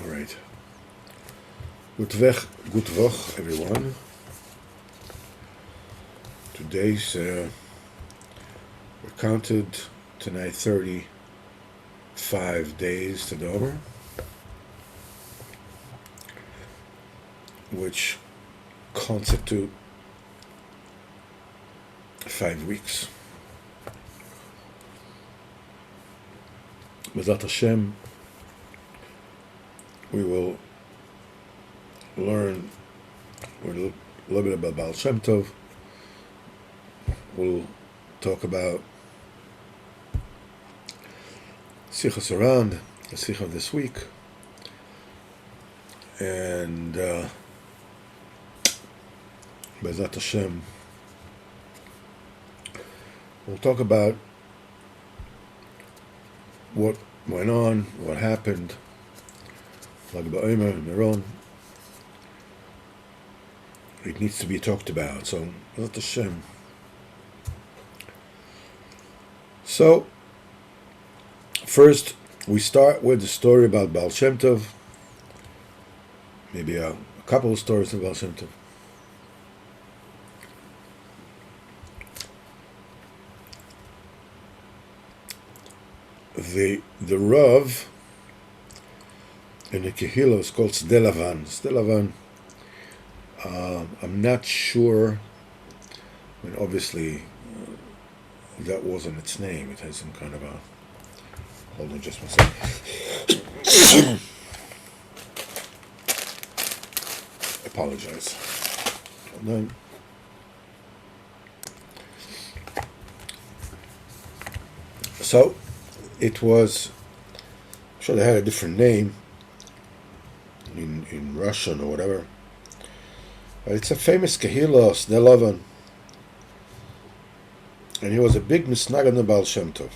All right. Good Woch, everyone. Today's we're counted tonight 35 days to Dover, which constitute 5 weeks. B'ezrat Shem, we will learn a little bit about Baal Shem Tov. We'll talk about Sichos Haran, the Sichos of this week, and B'ezrat Hashem, we'll talk about what went on, what happened, Lag Baomer, Meron. It needs to be talked about. So, B'ezrat Hashem. So, first, we start with the story about Baal Shem Tov. Maybe a couple of stories about Baal Shem Tov. The Rav in the Kehillah is called Sde Lavan. Sde Lavan, I'm not sure, I mean, obviously that wasn't its name. It has some kind of a, hold on just one second. Apologize. Hold on. So, it was, I'm sure they had a different name in Russian or whatever. But it's a famous Kehillah, Sde Lavan. And he was a big misnag on the Baal Shem Tov.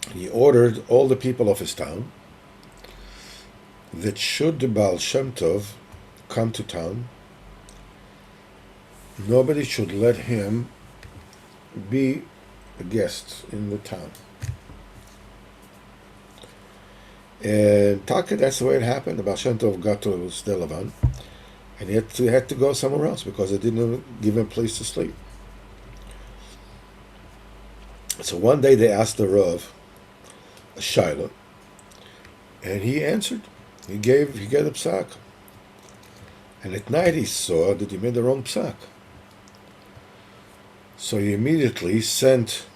And he ordered all the people of his town that should the Baal Shem Tov come to town, nobody should let him be a guest in the town. And Taka, that's the way it happened. The Baal Shem Tov got to Sde Lavan, and he had to go somewhere else because they didn't give him a place to sleep. So one day they asked the Rav a shayla, and he answered. He gave the psak. And at night he saw that he made the wrong psak. So he immediately sent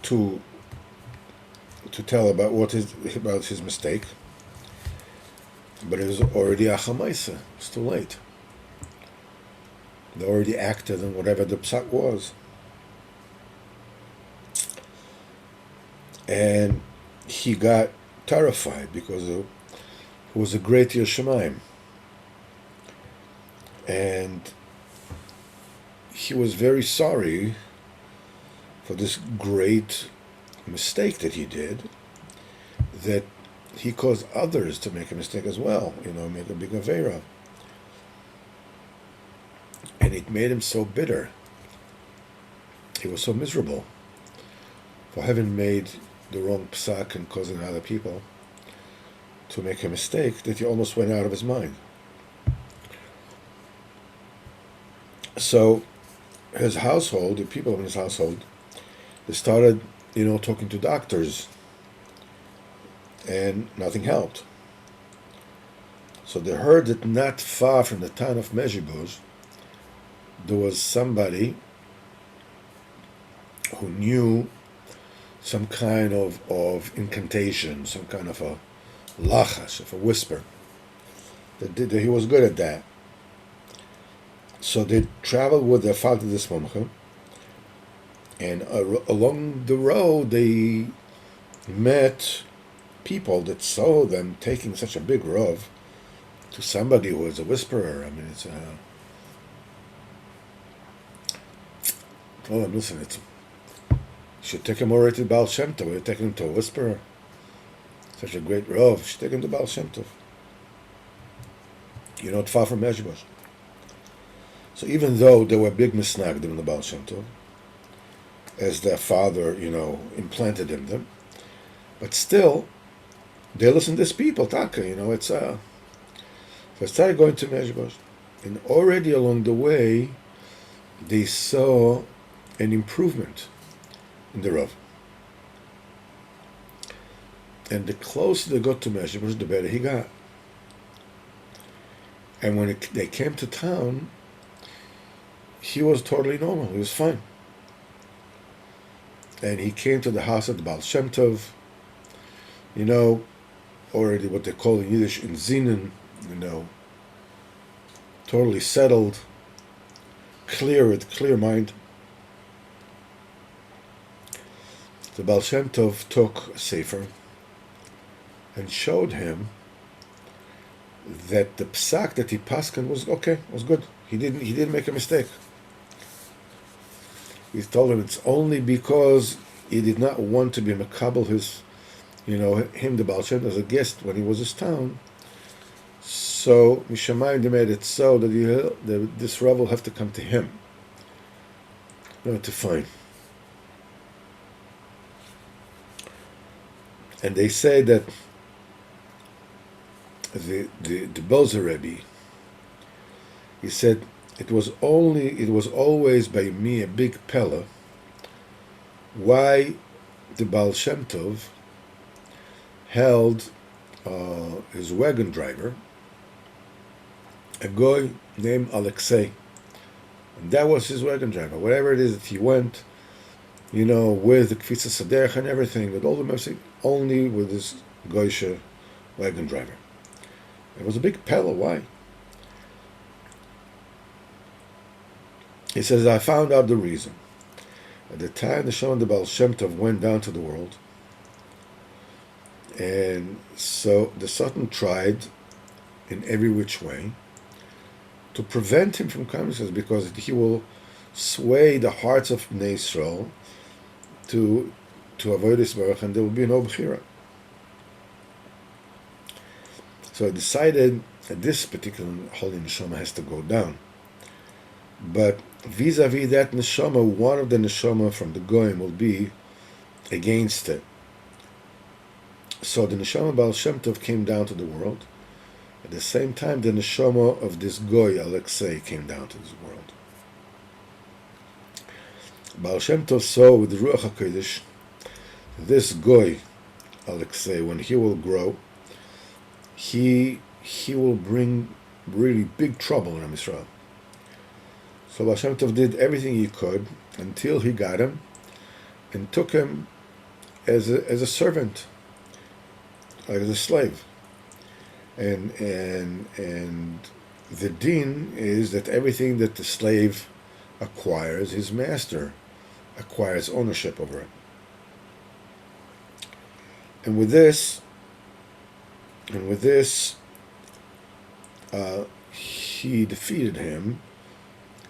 to tell about his mistake. But it was already a chamaisa. It's too late. They already acted on whatever the psak was. And he got terrified because it was a great Yerushalayim. And he was very sorry for this great mistake that he did, that he caused others to make a mistake as well, make a big avera. And it made him so bitter. He was so miserable for having made the wrong psak and causing other people to make a mistake that he almost went out of his mind. So his household, the people in his household, they started, talking to doctors, and nothing helped. So they heard that not far from the town of Mezhibuz, there was somebody who knew some kind of incantation, some kind of a lachas, of a whisper. That he was good at that. So they traveled with their father, this Momcha, and along the road they met people that saw them taking such a big rov to somebody who was a whisperer. I mean, it's told them, listen, you should take him already to Baal Shem Tov. You're taking him to a whisperer. Such a great rov. You should take him to Baal Shem Tov. You're not far from Mezhibuz. So even though there were big misnagdim in the Baal Shem Tov, as their father, implanted in them. But still, they listen to these people, Taka, so I started going to Mezhbos. And already along the way, they saw an improvement in the Rav. And the closer they got to Mezhbos, the better he got. And when they came to town, he was totally normal. He was fine. And he came to the house of the Baal Shem Tov, already what they call in Yiddish in Zinen, totally settled, with clear mind. The Baal Shem Tov took a sefer and showed him that the psak that he paskin was okay, was good. He didn't make a mistake. He told him it's only because he did not want to be makabel his, him, the Baal Shem Tov, as a guest when he was his town. So Mishamayim, they made it so that this Rav will have to come to him, to find. And they say that the Bozer Rebbe, he said it was always by me a big pella why the Baal Shem Tov held his wagon driver, a guy named Alexei, and that was his wagon driver. Whatever it is that he went, with the Kfitza Saderech and everything, with all the message, only with this Goyshe wagon driver. It was a big pella. Why? He says, I found out the reason. At the time the Shem the Baal Shem Tov went down to the world, and so the Satan tried in every which way to prevent him from coming, because he will sway the hearts of Bnei Yisrael to avoid this Baruch, and there will be no Bechira. So I decided that this particular holy neshama has to go down. But vis-a-vis that neshama, one of the neshama from the goyim will be against it. So the neshama Baal Shem Tov came down to the world. At the same time, the neshama of this goy, Alexei, came down to this world. Baal Shem Tov saw with the Ruach HaKodesh, this goy, Alexei, when he will grow, he will bring really big trouble in Am Yisrael. So Baal Shem Tov did everything he could until he got him and took him as a servant, like as a slave. And the din is that everything that the slave acquires, his master acquires ownership over it. And with this, he defeated him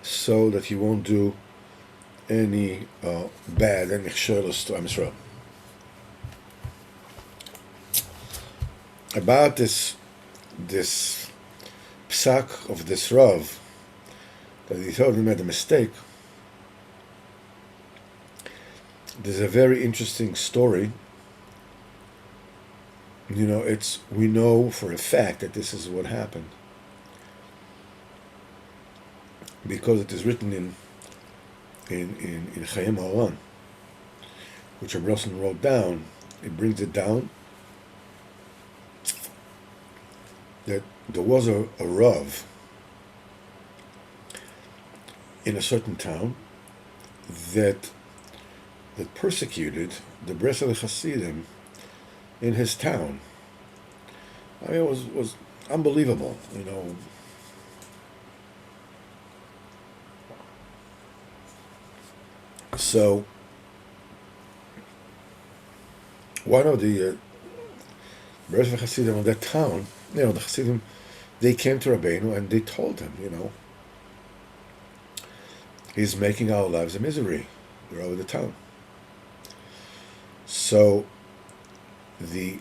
so that he won't do any bad, any chshelos to Am Yisrael. About this psak of this Rav, that he thought he made a mistake, there's a very interesting story. We know for a fact that this is what happened, because it is written in Haran, which Rabbi Rosen wrote down. It brings it down that there was a Rav in a certain town that persecuted the Bresel Hasidim in his town. I mean, it was unbelievable, So, one of the Bresel Hasidim of that town, the Hasidim, they came to Rabbeinu and they told him, he's making our lives a misery. They're over the town. So the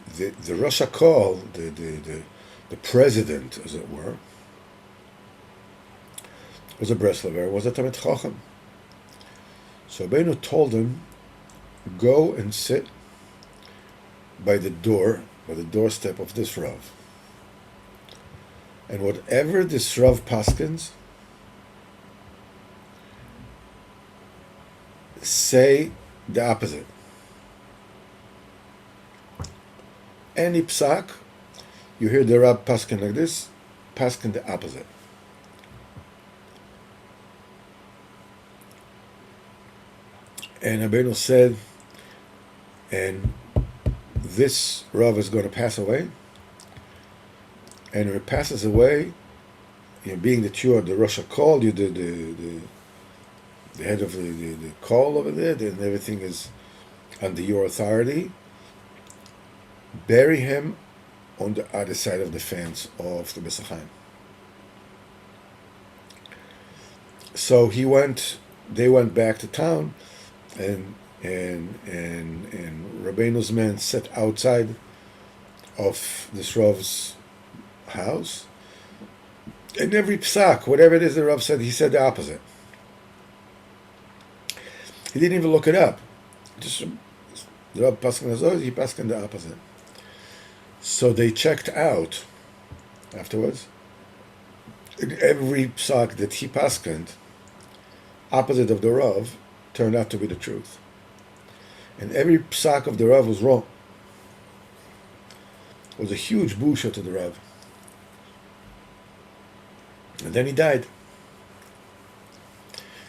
Rosh HaKol, the president, as it were, was a Breslover, was a Talmid Chacham. So Rabbeinu told him, go and sit by the doorstep of this Rav. And whatever this Rav paskins, say the opposite. Any psak, you hear the Rav paskin like this, paskin the opposite. And Rabbeinu said, and this Rav is going to pass away, and when it passes away, being that you are the Rosh HaKol, you're the head of the call over there, and everything is under your authority, bury him on the other side of the fence of the Besachim. So they went back to town, and Rabbeinu's men sat outside of this Rav's house, and every psak, whatever it is the Rav said, he said the opposite. He didn't even look it up. Just the Rav paskin hazor, he paskin the opposite. So they checked out afterwards, and every psak that he paskined, opposite of the Rav, turned out to be the truth. And every psak of the Rav was wrong. It was a huge busha to the Rav. And then he died.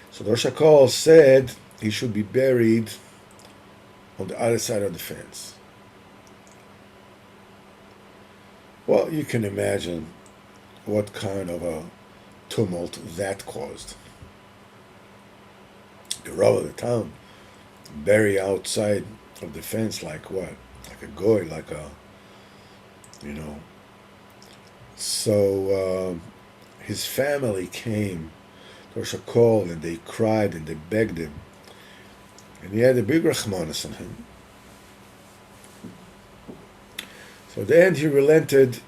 So the Rosh HaKol said he should be buried on the other side of the fence. Well, you can imagine what kind of a tumult that caused. The Rav of the town bury outside of the fence like what? Like a goy, like a, So his family came to Rosh HaKol, and they cried and they begged him. And he had a big rachmanis on him. So at the end he relented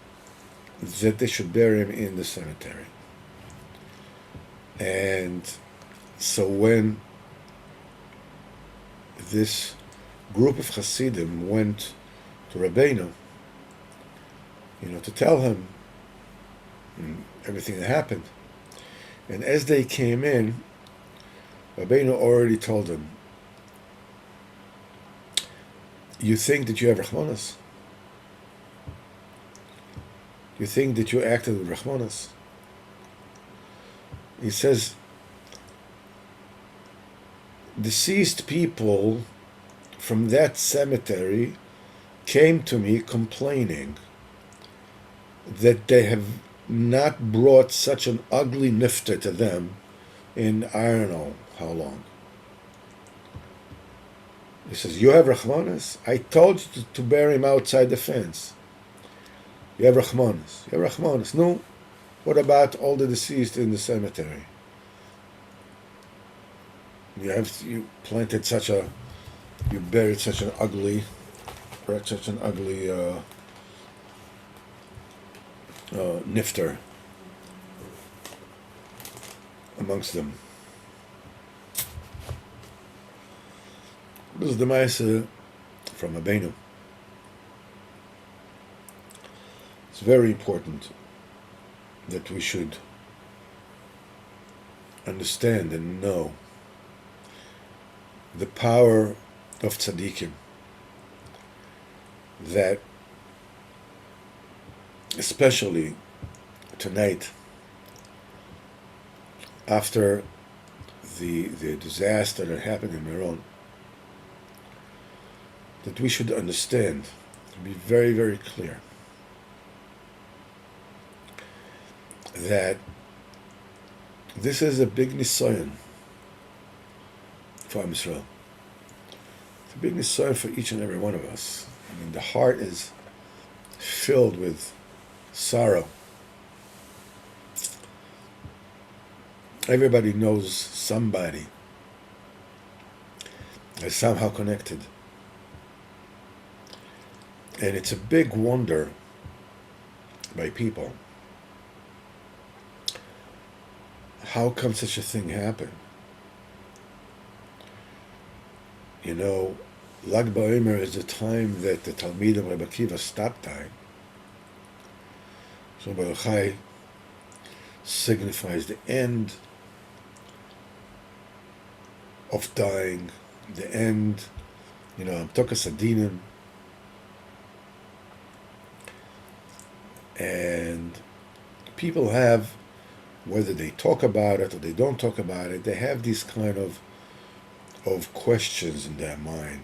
that they should bury him in the cemetery. And so when this group of Hasidim went to Rabbeinu, to tell him everything that happened, and as they came in, Rabbeinu already told them, you think that you have Rachmanas? You think that you acted with Rachmanas? He says, deceased people from that cemetery came to me complaining that they have not brought such an ugly nifter to them in I don't know how long. He says, you have Rachmanas? I told you to bury him outside the fence. You have Rachmanas. You have Rachmanas. No. What about all the deceased in the cemetery? You buried such an ugly nifter amongst them. This is the Ma'aseh from Rabbeinu. It's very important that we should understand and know the power of tzaddikim, that especially tonight, after the disaster that happened in Meron, that we should understand, to be very, very clear, that this is a big nisayon for Am Yisrael. It's a big nisayon for each and every one of us. I mean, the heart is filled with sorrow. Everybody knows somebody is somehow connected. And it's a big wonder by people. How come such a thing happened? You know, Lag Baomer is the time that the Talmidim Rebbe Akiva stopped dying. So Baruch Chai signifies the end of dying, the end, Amtokas Adinim, and people have, whether they talk about it or they don't talk about it, they have these kind of questions in their mind,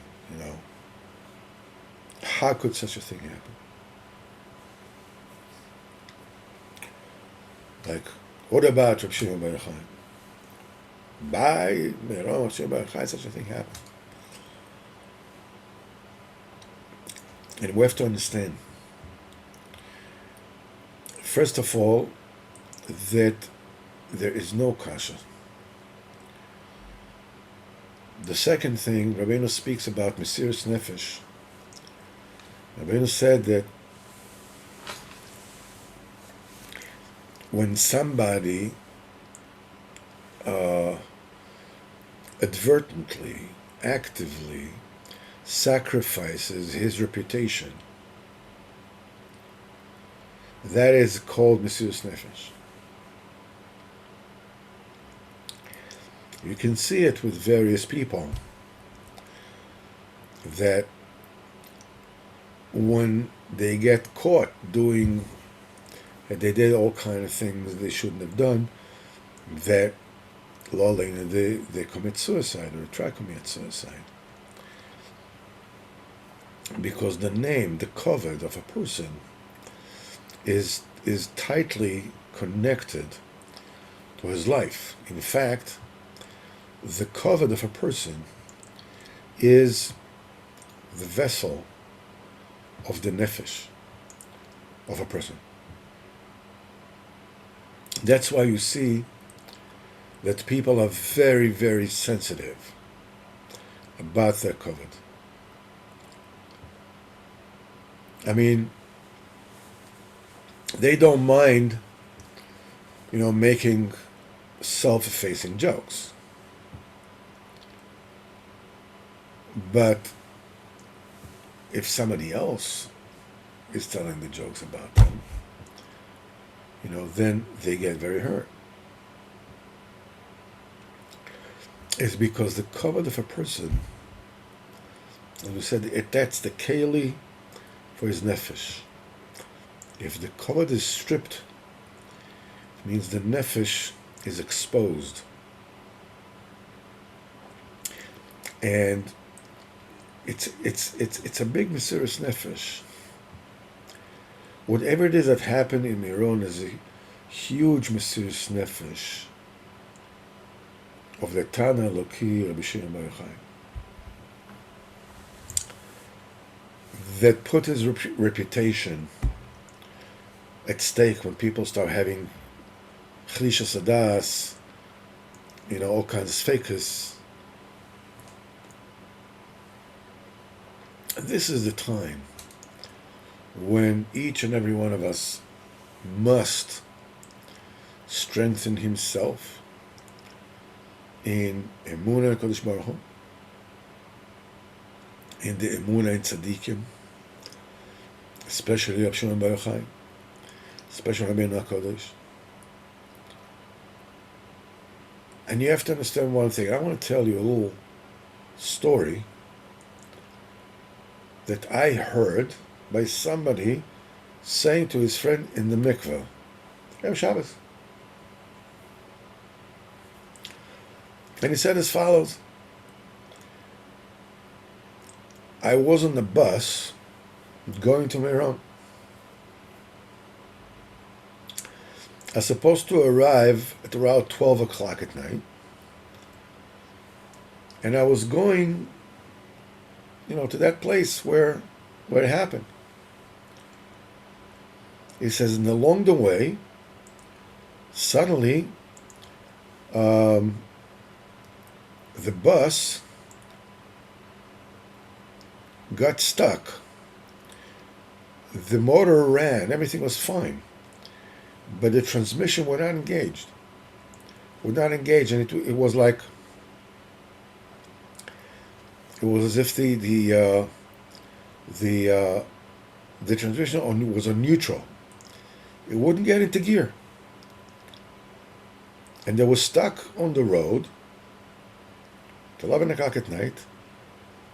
How could such a thing happen? Like, what about Reb Shimon Bar Yochai? By Meron, Reb Shimon Bar Yochai, such a thing happened. And we have to understand, first of all, that there is no kasha. The second thing, Rabbeinu speaks about Mesiras Nefesh. Rabbeinu said that when somebody advertently, actively sacrifices his reputation, that is called Mesiras Nefesh. You can see it with various people, that when they get caught doing, they did all kind of things they shouldn't have done, that they commit suicide or try to commit suicide. Because the name, the kavod of a person is tightly connected to his life. In fact, the kavod of a person is the vessel of the nefesh of a person. That's why you see that people are very, very sensitive about their kavod. I mean, they don't mind, making self-effacing jokes. But if somebody else is telling the jokes about them, then they get very hurt. It's because the kavod of a person, as we said, that's the keli for his nefesh. If the kavod is stripped, it means the nefesh is exposed. And it's a big Mesiras Nefesh. Whatever it is that happened in Meron is a huge Mesiras Nefesh of the Tana Eloki Rabbi Shimon Bar Yochai, that put his reputation at stake when people start having Chlishas Adas, all kinds of fakers. This is the time when each and every one of us must strengthen himself in Emunah Kodesh Baruch Hu, in the Emunah in Tzadikim, especially Reb Shimon Bar Yochai, especially Rabbeinu HaKodesh. And you have to understand one thing. I want to tell you a little story that I heard by somebody saying to his friend in the mikveh, Erev Shabbos. And he said as follows: I was on the bus going to Meron. I was supposed to arrive at around 12 o'clock at night. And I was going, to that place where it happened. He says, and along the way, suddenly, the bus got stuck. The motor ran, everything was fine, but the transmission would not engage. And it was like It was as if the transmission was on neutral. It wouldn't get into gear, and they were stuck on the road at 11 o'clock at night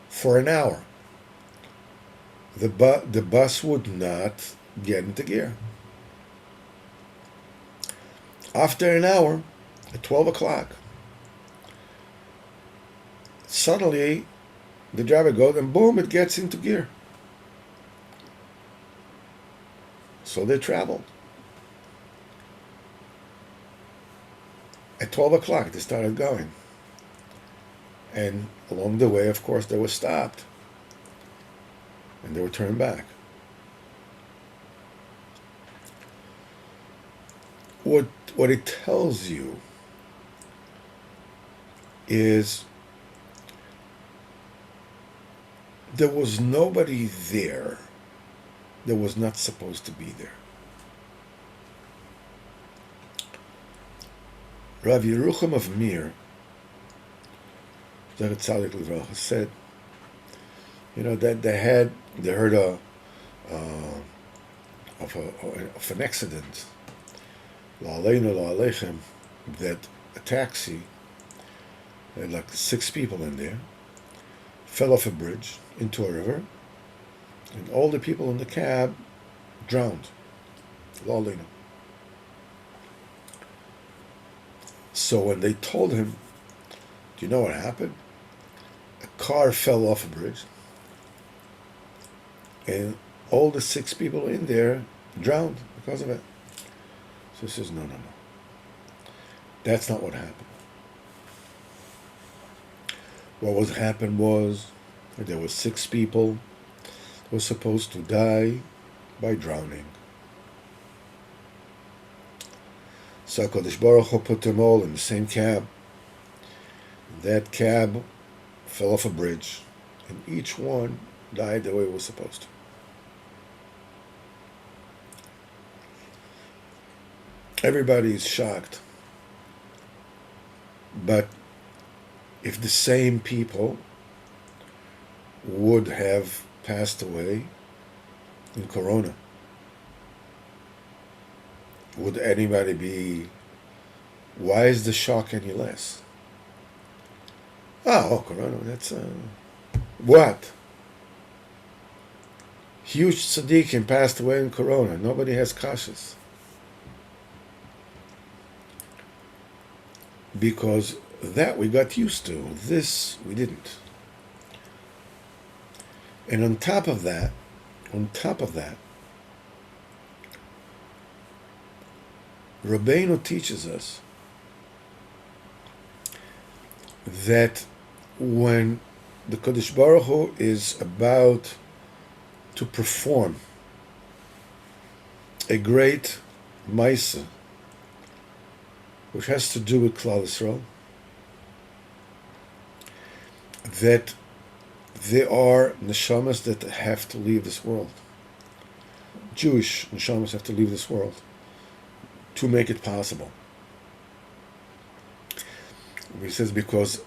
for an hour. The bus would not get into gear. After an hour, at 12 o'clock, suddenly the driver goes and boom, it gets into gear. So they traveled. At 12 o'clock, they started going. And along the way, of course, they were stopped. And they were turned back. What it tells you is there was nobody there that was not supposed to be there. Rav Yerucham of Mir, Zechat Tzadik Livracha, said, that they heard of an accident, La'aleinu La'alechem, that a taxi had like 6 people in there, fell off a bridge into a river, and all the people in the cab drowned. La'aleinu. So when they told him, do you know what happened? A car fell off a bridge, and all the 6 people in there drowned because of it. So he says, no. That's not what happened. What happened was that there were 6 people who were supposed to die by drowning. So HaKadosh Baruch Hu put them all in the same cab. That cab fell off a bridge, and each one died the way it was supposed to. Everybody is shocked. But if the same people would have passed away in Corona, would anybody be... Why is the shock any less? Corona, that's... What? Huge tzaddikim passed away in Corona. Nobody has kashas. Because that we got used to. This we didn't. And on top of that, Rabbeinu teaches us that when the Kodesh Baruch Hu is about to perform a great Maisa, which has to do with Klal Yisrael, that there are neshamas that have to leave this world. Jewish neshamas have to leave this world to make it possible. He says because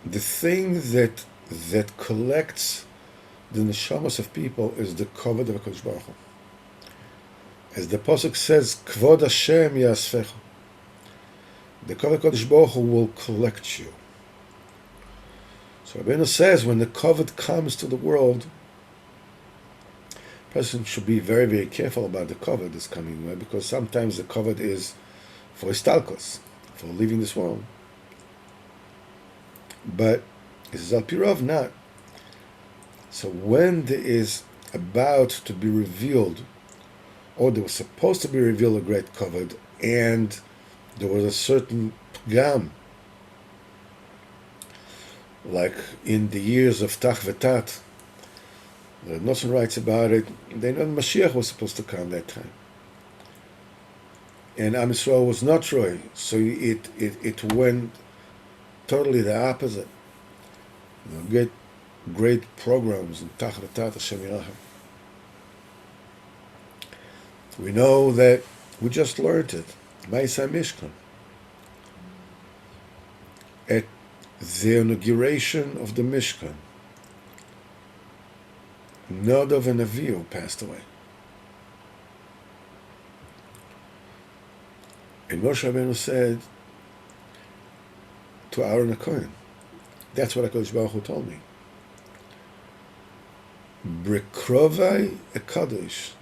the thing that collects the neshamas of people is the kavod of HaKadosh Baruch Hu. As the pasuk says, Kvod Hashem yasfecha. The kavod HaKadosh Baruch Hu will collect you. So Rabbeinu says when the kavod comes to the world, a person should be very, very careful about the kavod that's coming, right? Because sometimes the kavod is for istalkos, for leaving this world. But this is al pirov not. So when there is about to be revealed, or there was supposed to be revealed a great kavod, and there was a certain pgam, like in the years of Tach V'Tat, the Nosson writes about it, they know Mashiach was supposed to come that time. And Am Yisrael was not Roy, so it went totally the opposite. Get great programs in Tach V'Tat, Hashem Yirachem. We know that we just learned it. Ma'aseh Mishkan. At the inauguration of the Mishkan, Nadav and Avihu passed away. And Moshe Rabbeinu said to Aaron the Kohen, that's what HaKadosh Baruch Hu told me. B'krovai ekadosh,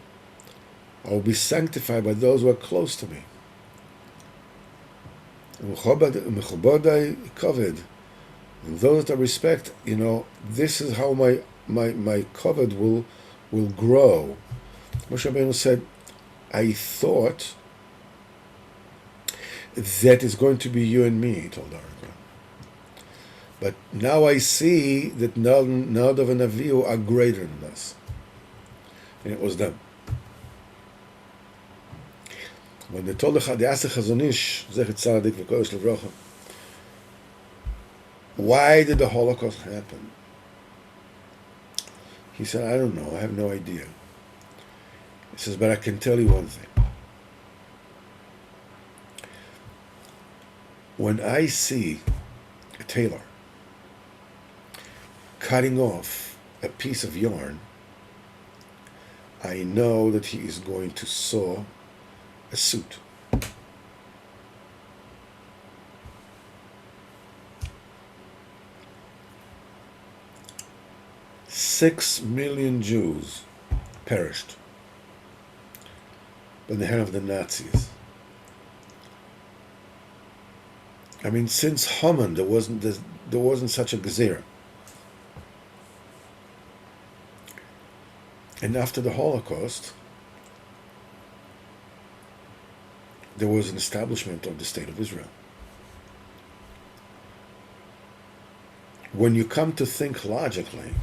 I will be sanctified by those who are close to me. Mechobodai kavod, and those that I respect, this is how my kavod will grow. Moshe Rabbeinu said, I thought that is going to be you and me, he told Aaron. But now I see that Nadav and Avihu are greater than us. And it was them. When they told the Chazon Ish, Zechet Tzadik v'Kodesh Livrocha, why did the Holocaust happen? He said, I don't know, I have no idea. He says, but I can tell you one thing. When I see a tailor cutting off a piece of yarn, I know that he is going to sew a suit. Six million Jews perished by the hand of the Nazis. I mean, since Haman, there wasn't such a gezerah. And after the Holocaust, there was an establishment of the State of Israel. When you come to think logically,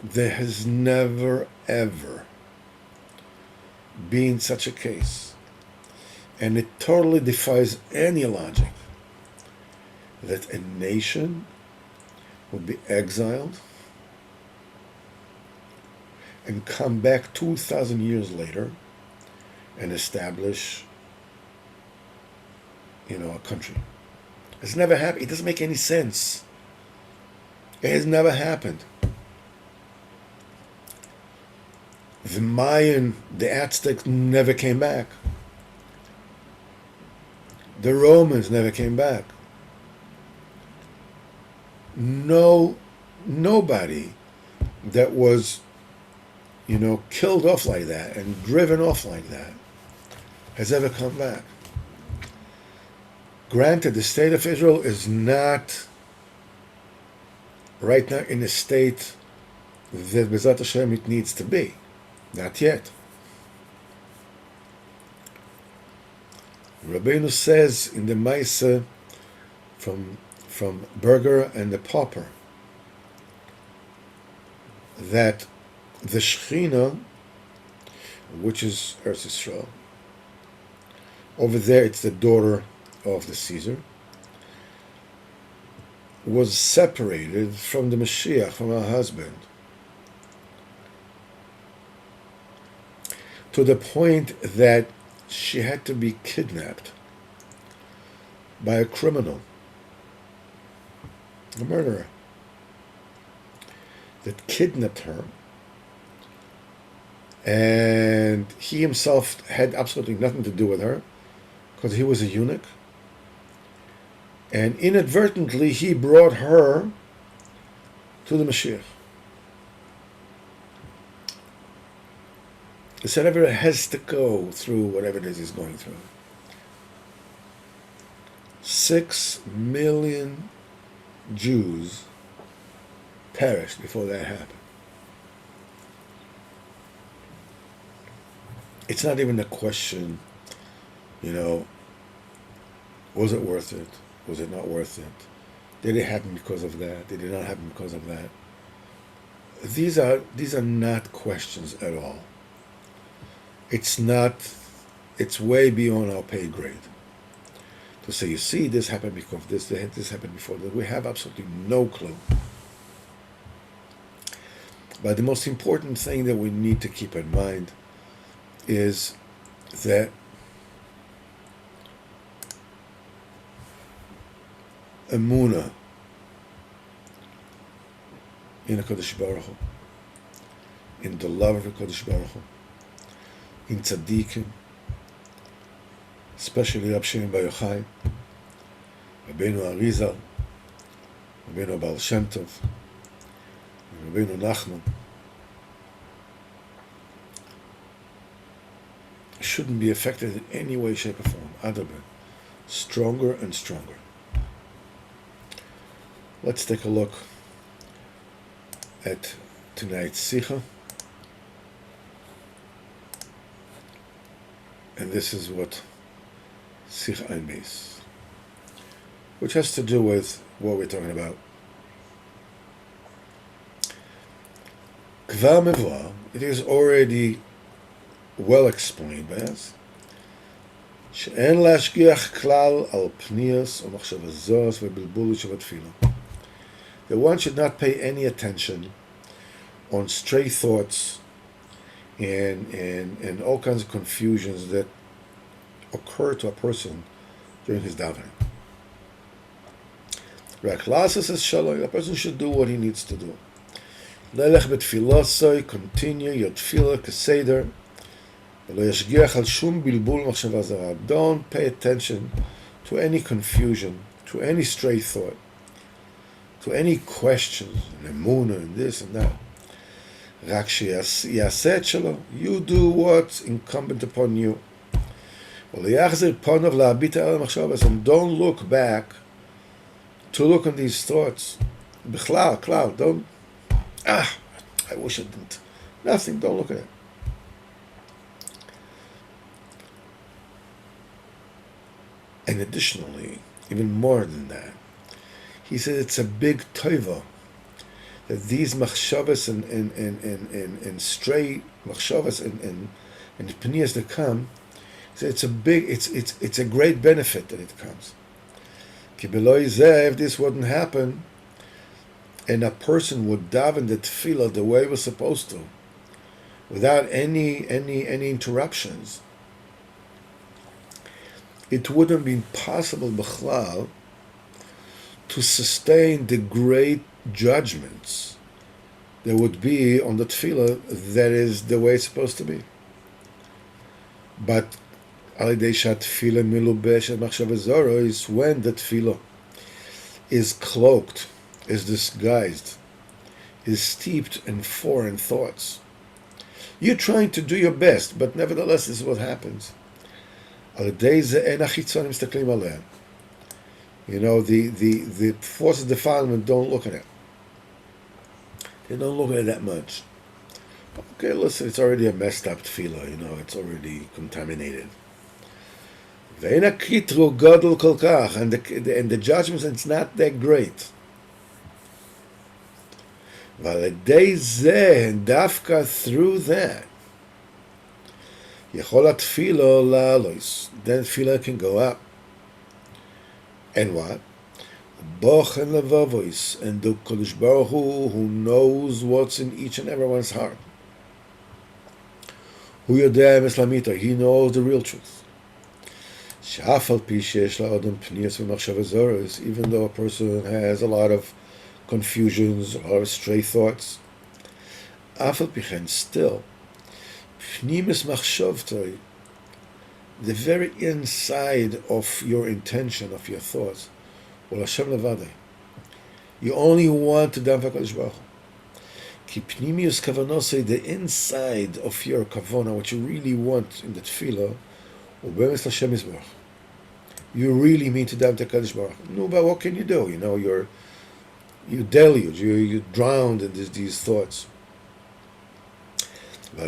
there has never, ever been such a case. And it totally defies any logic that a nation would be exiled and come back 2,000 years later and establish, a country. It's never happened. It doesn't make any sense. It has never happened. The Mayan, the Aztecs never came back. The Romans never came back. Nobody that was, killed off like that and driven off like that has ever come back. Granted, the state of Israel is not right now in a state that B'ezrat Hashem it needs to be. Not yet. Rabbeinu says in the Maisa from Berger and the Pauper that the Shechina, which is Eretz Yisrael, over there it's the daughter of the Caesar, was separated from the Mashiach, from her husband, to the point that she had to be kidnapped by a criminal, a murderer, that kidnapped her, and he himself had absolutely nothing to do with her because he was a eunuch, and inadvertently he brought her to the Mashiach. He said everyone has to go through whatever it is he's going through. 6 million Jews perished before that happened. It's not even a question, was it worth it? Was it not worth it? Did it happen because of that? Did it not happen because of that? These are not questions at all. It's way beyond our pay grade. To say, you see, this happened because of this happened before that. We have absolutely no clue. But the most important thing that we need to keep in mind is that Emunah in HaKadosh Baruch Hu, in the love of HaKadosh Baruch Hu, in tzaddikim, especially Rab Shimon Bar Yochai, Rabbeinu Arizal, Rabbeinu Baal Shem Tov, Rabbeinu Nachman. Shouldn't be affected in any way, shape, or form. Adarabah, stronger and stronger. Let's take a look at tonight's Sicha. And this is what Sicha Ein Beis, which has to do with what we're talking about. Kvar Mevoar, it is already well explained by us. שאין להשגיח כלל על פניוס או מחשבה זו ובלבול שבתפילה. That one should not pay any attention on stray thoughts and all kinds of confusions that occur to a person during his davening. A person should do what he needs to do. Lelech betfilosoi, continue your tefillah keseder. Don't pay attention to any confusion, to any stray thought, to any questions, emunah and this and that. You do what's incumbent upon you. And don't look back to look on these thoughts. Don't, I wish I didn't. Nothing, don't look at it. And additionally, even more than that, he said it's a big tova that these machshavas and stray machshavas and pniyas that come, so it's a great benefit that it comes. If this wouldn't happen, and a person would daven the tefillah the way it was supposed to, without any interruptions, it wouldn't be possible b'chlal to sustain the great judgments there would be on the tefillah that is the way it's supposed to be. But al yedei shatefillah milubeshet machshava zora is when the tefillah is cloaked, is disguised, is steeped in foreign thoughts. You're trying to do your best, but nevertheless this is what happens. You know, the forces of defilement don't look at it. They don't look at it that much. Okay, listen, it's already a messed up tefillah, you know, it's already contaminated. And the judgment, it's not that great. And dafka through that, then tefillah can go up. And what? And the Kodesh Baruch Hu, who knows what's in each and everyone's heart. He knows the real truth. Even though a person has a lot of confusions, a lot of stray thoughts, still, the very inside of your intention, of your thoughts, you only want to daven HaKadosh Baruch Hu. The inside of your kavana, what you really want in the tefillah, you really mean to daven HaKadosh Baruch Hu. No, but what can you do? You know, you deluge, you're drowned in these thoughts.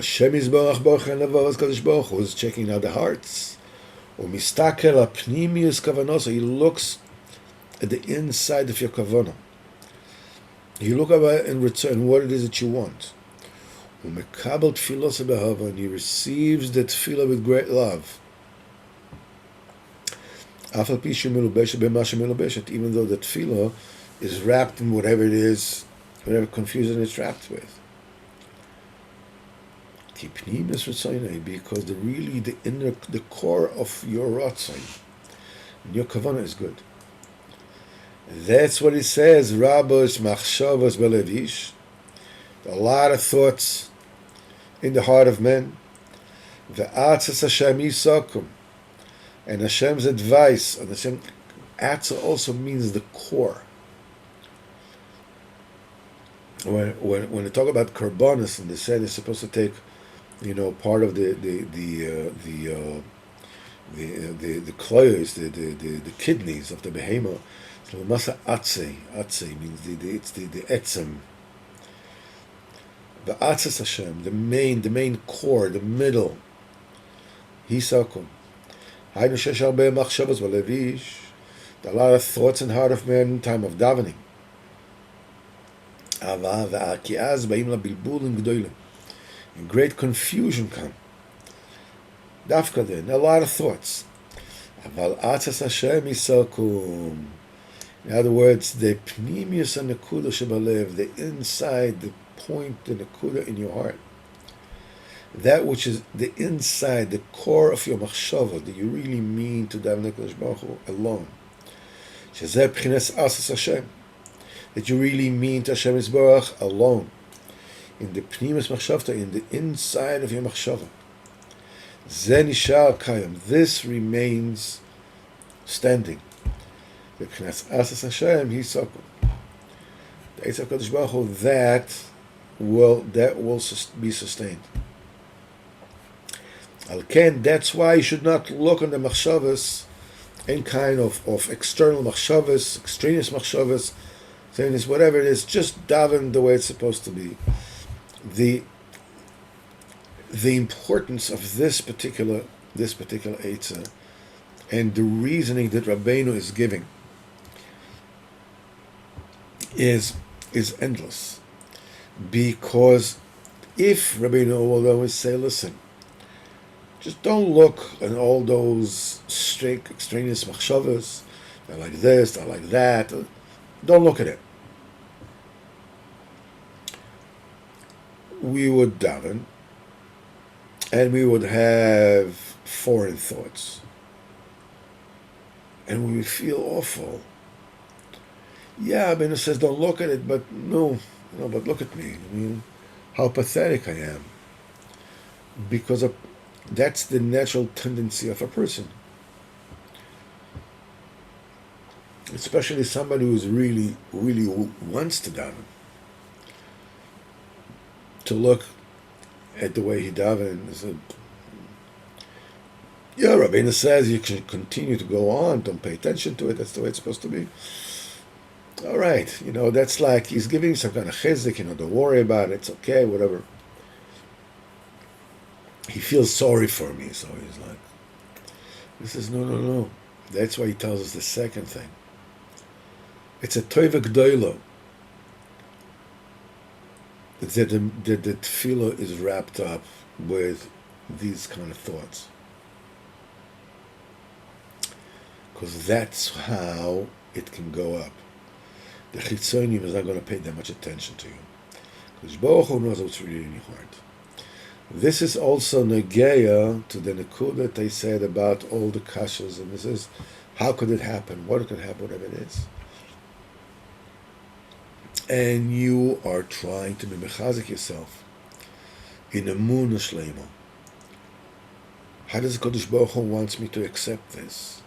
Shem is Baruch Kadosh Baruch Hu is checking out the hearts. He looks at the inside of your kavanah. You look about in return what it is that you want. And he receives the tefillah with great love. Even though the tefillah is wrapped in whatever it is, whatever confusion it's wrapped with. Because the core of your ratzon, your kavanah is good. That's what it says. Rabbos machshavos belevish. A lot of thoughts in the heart of men. Ve'atzas Hashem yisakum. And Hashem's advice, and Hashem, Atzah also means the core. When they talk about karbonis, and they said it's supposed to take, part of the kloyos, the kidneys of the behemoth. So masa atzei means it's the etzem. The atzas Hashem, the main core, the middle. Hisakum. Haynu shesh harbe machshavos v'levish. A lot of thoughts in the heart of man in time of davening. Ava v'akiaz ba'im labilbulim g'dolim. And great confusion come. Dafka then, a lot of thoughts. Aval atzas Hashem yisakum. In other words, the pnimius and the nekuda shebalev, the inside, the point, the nekuda in your heart. That which is the inside, the core of your machshava, that you really mean to daven HaKadosh Baruch Hu alone. Shezeh b'chines asas Hashem. That you really mean to Hashem Yisborach alone. In the pnimis machshavta, in the inside of your machshava. Zeh nishar kayam. This remains standing. The b'chines asas Hashem hisakum. The Eitz HaKadosh Baruch Hu, that will be sustained. Alken, that's why you should not look on the machshavas, any kind of external machshavas, extraneous machshavas, saying this, whatever it is, just daven the way it's supposed to be. The importance of this particular eitzah and the reasoning that Rabbeinu is giving is endless. Because if Rabbeinu will always say, listen, just don't look at all those strict, extraneous machshavas. They're like this, they're like that. Don't look at it. We would daven, and we would have foreign thoughts. And we would feel awful. Yeah, Abinu says, don't look at it, but but look at me. I mean, how pathetic I am. Because that's the natural tendency of a person. Especially somebody who's really, really wants to daven. To look at the way he daven. Rabbeinu says you can continue to go on, don't pay attention to it, that's the way it's supposed to be. All right, that's like he's giving you some kind of chizuk, don't worry about it, it's okay, whatever. He feels sorry for me, so he's like, he says, no. That's why he tells us the second thing. It's a toiva gdoilo. That the tefillah is wrapped up with these kind of thoughts. Because that's how it can go up. The chitzonim is not going to pay that much attention to you. Because Baruch Hu knows what's really in your heart. This is also negeya to the nekuda that they said about all the kashas, and this is how could it happen, what could happen, whatever it is. And you are trying to be mechazik yourself in emunah shleima. How does Kodesh Baruch Hu wants me to accept this?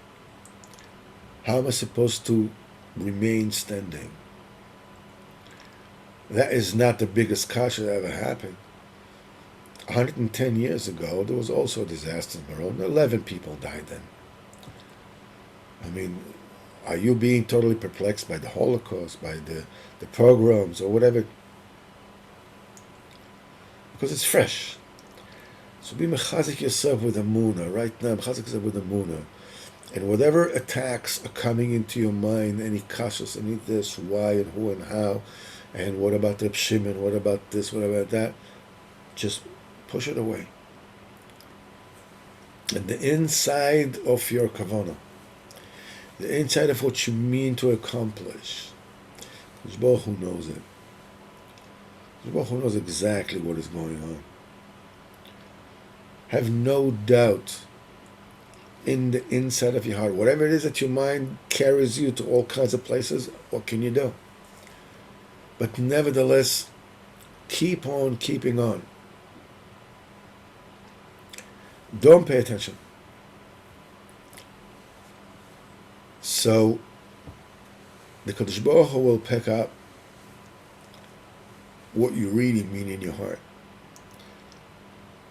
How am I supposed to remain standing? That is not the biggest kasha that ever happened. 110 years ago, there was also a disaster in Meron. 11 people died then. I mean, are you being totally perplexed by the Holocaust, by the pogroms, or whatever? Because it's fresh. So be mechazik yourself with emunah. Right now, mechazik yourself with emunah. And whatever attacks are coming into your mind, any kashas, any this, why and who and how, and what about the Shimon, what about this, what about that, just push it away. And the inside of your kavanah, the inside of what you mean to accomplish, Kodesh Baruch Hu knows it. Kodesh Baruch Hu knows exactly what is going on. Have no doubt in the inside of your heart, whatever it is that your mind carries you to all kinds of places, what can you do? But nevertheless, Keep on keeping on. Don't pay attention. So the Kadosh Baruch Hu will pick up what you really mean in your heart.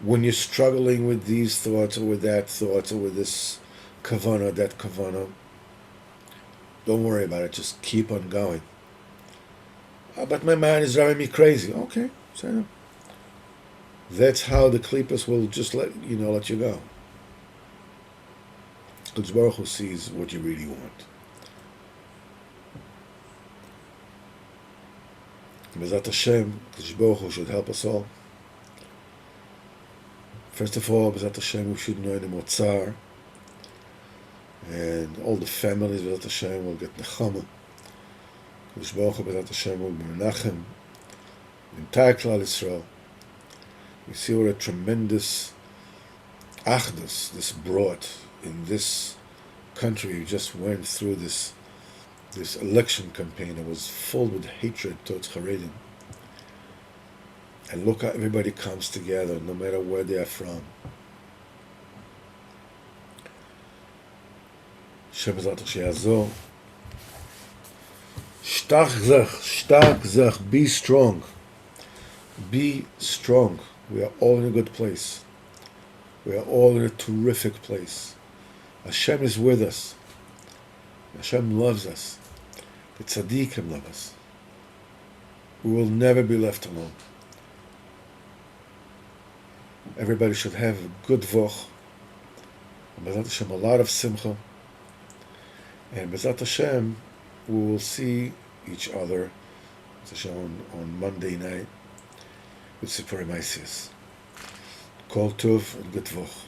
When you're struggling with these thoughts or with that thoughts or with this kavanah, that kavanah, don't worry about it. Just keep on going. But my mind is driving me crazy. Okay, so that's how the klippos will just let you go. Kadosh Baruch Hu sees what you really want. B'ezrat Hashem, Kadosh Baruch Hu should help us all. First of all, B'ezrat Hashem, we should know any more tsar, and all the families, B'ezrat Hashem, will get nechama. Kadosh Baruch Hu, B'ezrat Hashem, will be menachem, the entire Klal Yisrael. We see what a tremendous achdus this brought in this country. We just went through this election campaign that was filled with hatred towards Haredim. And look how everybody comes together, no matter where they are from. Shem B'ezrat Hashem, stark zech, be strong. Be strong. We are all in a good place. We are all in a terrific place. Hashem is with us. Hashem loves us. The tzaddikim love us. We will never be left alone. Everybody should have a good voch. And B'ezrat Hashem, a lot of simcha. And B'ezrat Hashem, we will see each other on Monday night with Sipurei Maisius. Kol Tov and good voch.